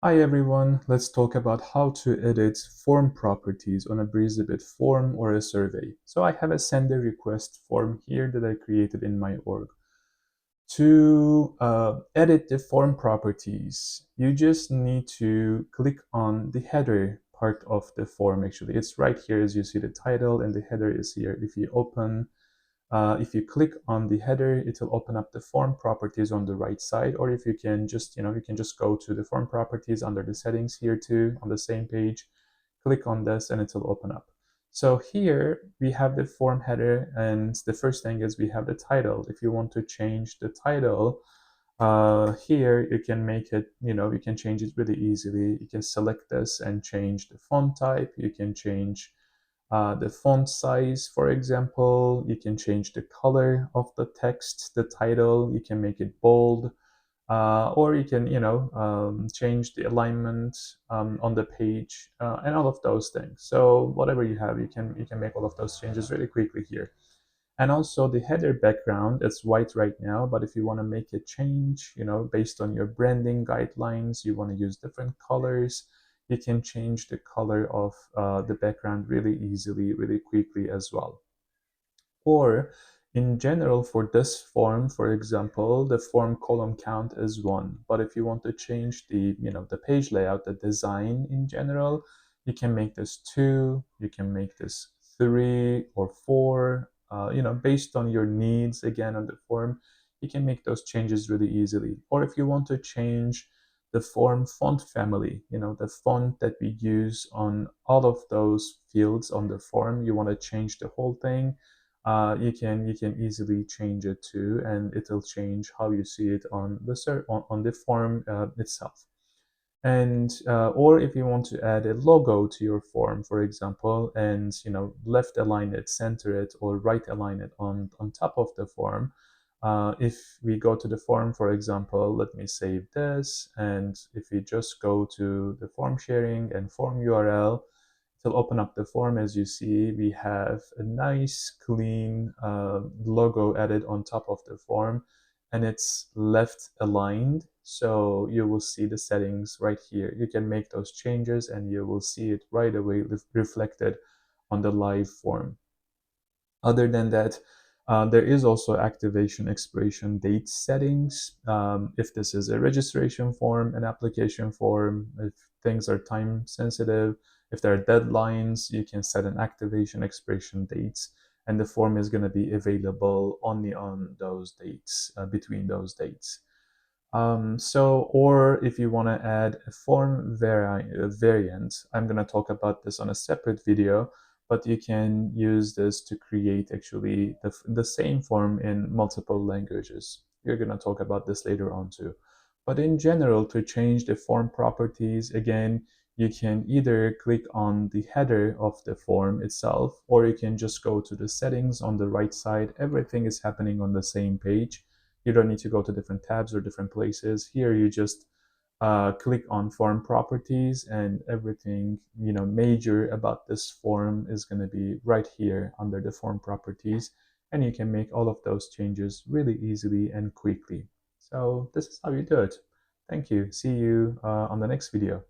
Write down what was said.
Hi everyone, let's talk about how to edit form properties on a BreezyBit form or a survey. So I have a sender request form here that I created in my org. To edit the form properties, you just need to click on the header part of the form. Actually, it's right here as you see the title and the header is here. If you click on the header, it will open up the form properties on the right side, or if you can just, you can just go to the form properties under the settings here too on the same page, click on this and it will open up. So here we have the form header, and the first thing is we have the title. If you want to change the title, here you can make it, you can change it really easily. You can select this and change the font type. You can change the font size, for example. You can change the color of the text, the title. You can make it bold, or you can, change the alignment on the page, and all of those things. So whatever you have, you can make all of those changes really quickly here. And also the header background, it's white right now, but if you want to make a change, based on your branding guidelines, you want to use different colors, you can change the color of the background really easily, really quickly as well. Or in general, for this form, for example, the form column count is 1. But if you want to change the page layout, the design in general, you can make this 2, you can make this 3 or 4, based on your needs, again, on the form, you can make those changes really easily. Or if you want to change the form font family, the font that we use on all of those fields on the form, you want to change the whole thing, you can easily change it too, and it'll change how you see it on the form itself. And or if you want to add a logo to your form, for example, and left align it, center it, or right align it on top of the form. If we go to the form, for example, let me save this, and if we just go to the form sharing and form URL, it'll open up the form. As you see, we have a nice clean logo added on top of the form, and it's left aligned. So you will see the settings right here. You can make those changes and you will see it right away reflected on the live form. Other than that, there is also activation expiration date settings. If this is a registration form, an application form, if things are time sensitive, if there are deadlines, you can set an activation expiration dates, and the form is going to be available only on those dates, between those dates. Or if you want to add a form variant, I'm going to talk about this on a separate video, but you can use this to create actually the same form in multiple languages. We're going to talk about this later on too. But in general, to change the form properties, again, you can either click on the header of the form itself, or you can just go to the settings on the right side. Everything is happening on the same page. You don't need to go to different tabs or different places. Here you just click on form properties, and everything major about this form is going to be right here under the form properties, and you can make all of those changes really easily and quickly. So this is how you do it. Thank you. See you on the next video.